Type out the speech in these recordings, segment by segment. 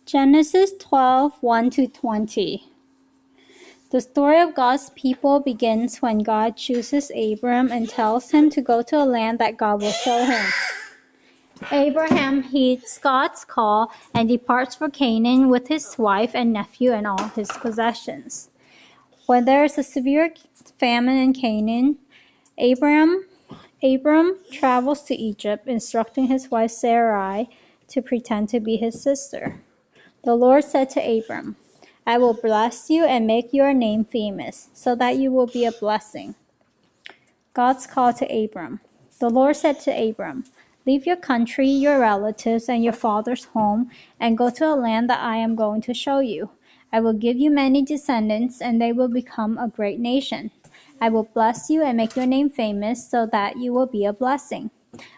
Genesis 12:1-20. The story of God's people begins when God chooses Abram and tells him to go to a land that God will show him. Abraham heeds God's call and departs for Canaan with his wife and nephew and all his possessions. When there is a severe famine in Canaan, Abram travels to Egypt, instructing his wife Sarai to pretend to be his sister. The Lord said to Abram, "I will bless you and make your name famous, so that you will be a blessing." God's call to Abram. The Lord said to Abram, "Leave your country, your relatives, and your father's home, and go to a land that I am going to show you. I will give you many descendants, and they will become a great nation. I will bless you and make your name famous, so that you will be a blessing.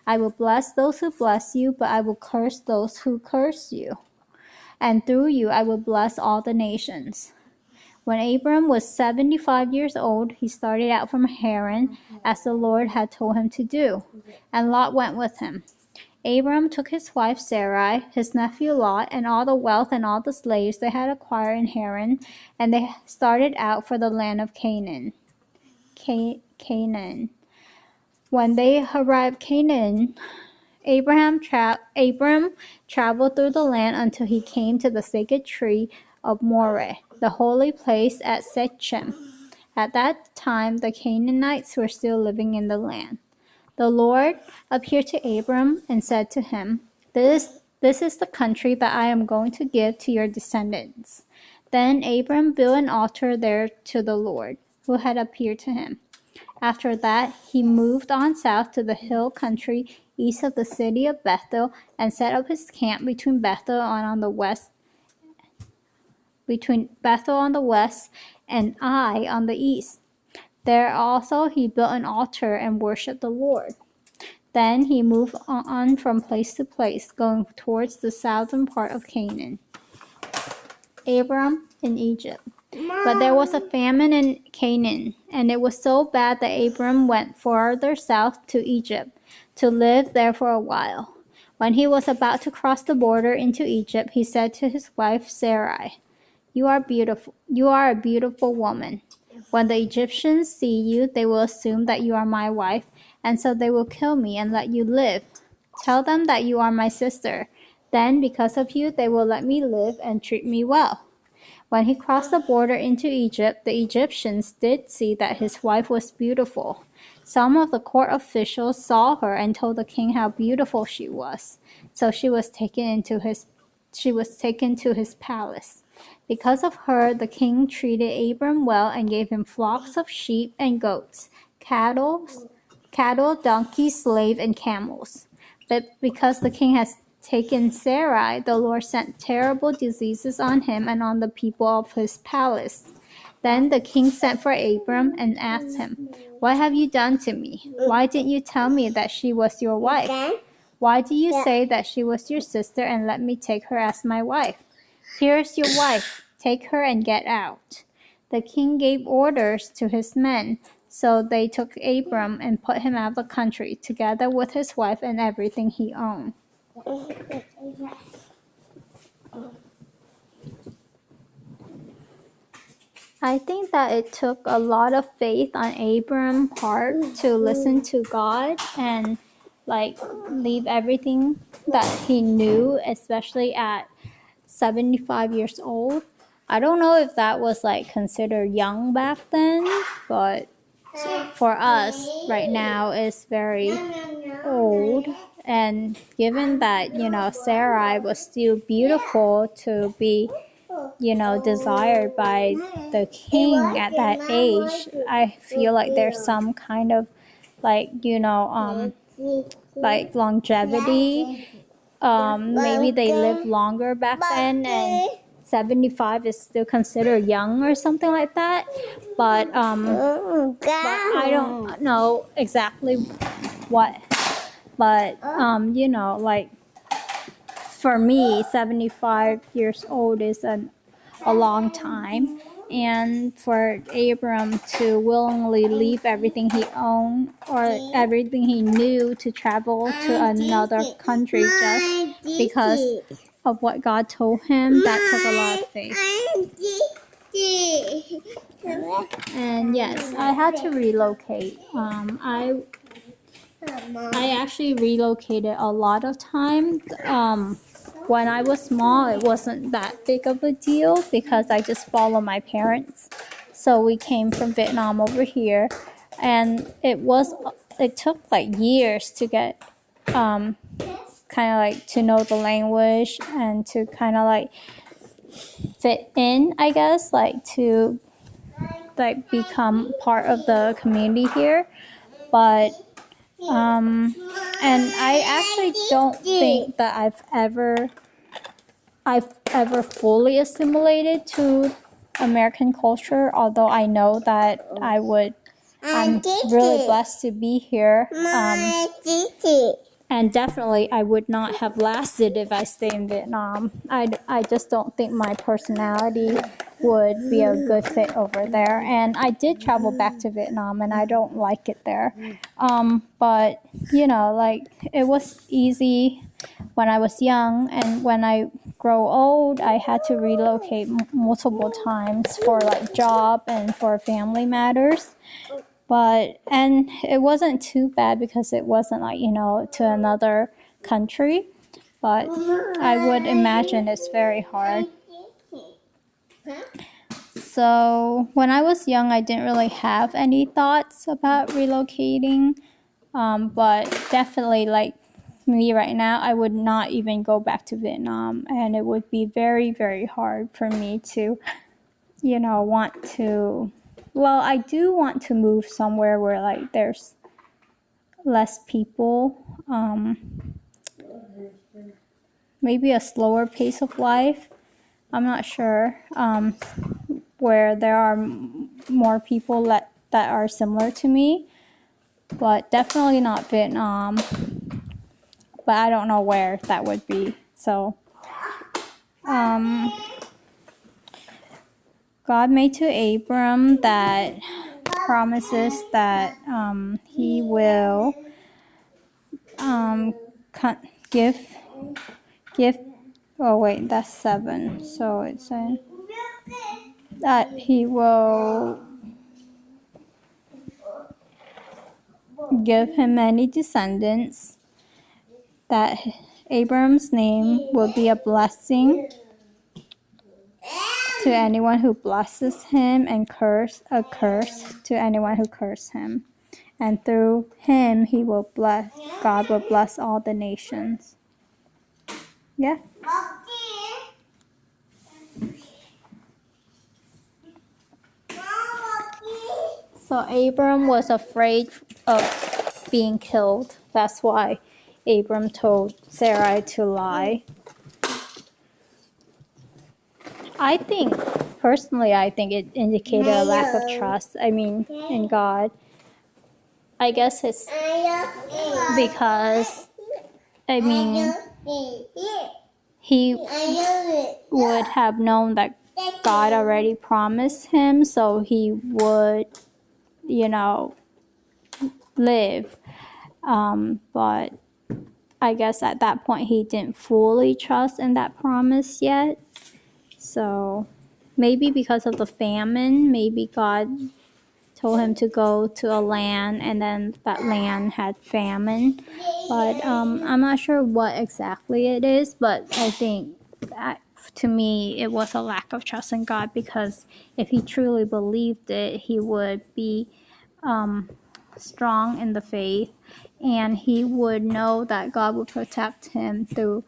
I will bless those who bless you, but I will curse those who curse you. And through you I will bless all the nations." When Abram was 75 years old, he started out from Haran, as the Lord had told him to do, and Lot went with him. Abram took his wife Sarai, his nephew Lot, and all the wealth and all the slaves they had acquired in Haran, and they started out for the land of Canaan. When they arrived Canaan, Abram traveled through the land until he came to the sacred tree of Moreh, the holy place at Shechem. At that time, the Canaanites were still living in the land. The Lord appeared to Abram and said to him, This is the country that I am going to give to your descendants." Then Abram built an altar there to the Lord, who had appeared to him. After that, he moved on south to the hill country east of the city of Bethel and set up his camp between Bethel on the west and Ai on the east. There also he built an altar and worshipped the Lord. Then he moved on from place to place, going towards the southern part of Canaan. Abram in Egypt. But there was a famine in Canaan, and it was so bad that Abram went farther south to Egypt to live there for a while. When he was about to cross the border into Egypt, he said to his wife Sarai, You are a beautiful woman. When the Egyptians see you, they will assume that you are my wife, and so they will kill me and let you live. Tell them that you are my sister. Then, because of you, they will let me live and treat me well." When he crossed the border into Egypt, the Egyptians did see that his wife was beautiful. Some of the court officials saw her and told the king how beautiful she was. So she was taken to his palace. Because of her, the king treated Abram well and gave him flocks of sheep and goats, cattle, donkeys, slaves, and camels. But because the king has taken Sarai, the Lord sent terrible diseases on him and on the people of his palace. Then the king sent for Abram and asked him, "What have you done to me? Why didn't you tell me that she was your wife? Why do you say that she was your sister and let me take her as my wife? Here is your wife. Take her and get out." The king gave orders to his men, so they took Abram and put him out of the country, together with his wife and everything he owned. I think that it took a lot of faith on Abram's part to listen to God and leave everything that he knew, especially at 75 years old. I don't know if that was considered young back then, but for us right now it's very old. And given that, Sarai was still beautiful to be, desired by the king at that age, I feel like there's some kind of longevity. Maybe they lived longer back then, and 75 is still considered young or something like that. But I don't know exactly what. But, for me, 75 years old is a long time. And for Abram to willingly leave everything he owned or everything he knew to travel to another country just because of what God told him, that took a lot of faith. And yes, I had to relocate. I actually relocated a lot of times. When I was small, it wasn't that big of a deal because I just followed my parents. So we came from Vietnam over here, and it took like years to get kind of like to know the language and to kind of like fit in, I guess, like to like become part of the community here. But and I actually don't think that I've ever fully assimilated to American culture, although I know that I'm really blessed to be here. And definitely I would not have lasted if I stayed in Vietnam. I just don't think my personality would be a good fit over there. And I did travel back to Vietnam and I don't like it there. But, like it was easy when I was young, and when I grow old, I had to relocate multiple times for like job and for family matters. And it wasn't too bad because it wasn't like, to another country. But I would imagine it's very hard. So when I was young, I didn't really have any thoughts about relocating. But definitely, like me right now, I would not even go back to Vietnam. And it would be very, very hard for me to, want to... Well, I do want to move somewhere where like there's less people, maybe a slower pace of life. I'm not sure, where there are more people that are similar to me, but definitely not Vietnam. But I don't know where that would be. So, God made to Abram that promises that he will give. Oh wait, that's 7. So it's saying that he will give him many descendants. That Abram's name will be a blessing to anyone who blesses him, and a curse to anyone who curses him. And through him, God will bless all the nations. Yeah. So Abram was afraid of being killed. That's why Abram told Sarai to lie. Personally, I think it indicated a lack of trust, in God. I guess it's because, he would have known that God already promised him, so he would, live. But I guess at that point he didn't fully trust in that promise yet. So maybe because of the famine, maybe God told him to go to a land, and then that land had famine. But I'm not sure what exactly it is, but I think that to me it was a lack of trust in God, because if he truly believed it, he would be strong in the faith, and he would know that God would protect him through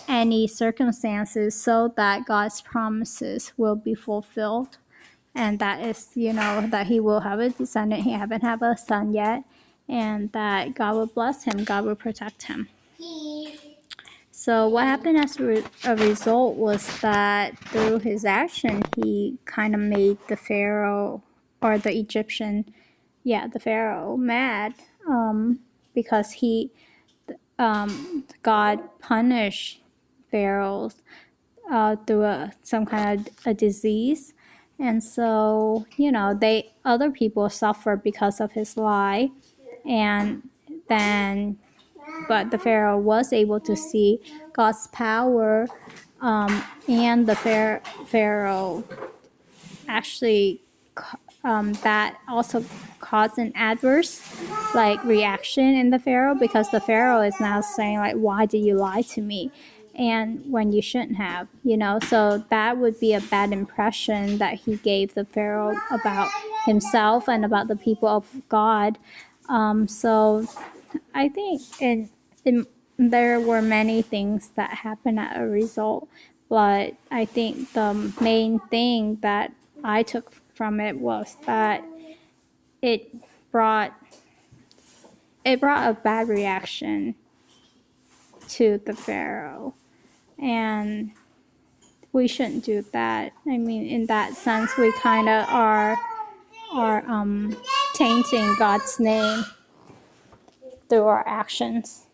any circumstances, so that God's promises will be fulfilled. And that is, that he will have a descendant. He haven't had a son yet, and that God will bless him. God will protect him. So what happened as a result was that through his action, he kind of made the Pharaoh, or the Egyptian, the Pharaoh, mad, because God punished Pharaoh through some kind of a disease. And so, other people suffer because of his lie. And then but the Pharaoh was able to see God's power, and the Pharaoh actually that also caused an adverse reaction in the Pharaoh, because the Pharaoh is now saying why did you lie to me, and when you shouldn't have, so that would be a bad impression that he gave the Pharaoh about himself and about the people of God. So I think there were many things that happened as a result, but I think the main thing that I took from it was that it brought a bad reaction to the Pharaoh, and we shouldn't do that. I mean, in that sense, we kind of are tainting God's name through our actions.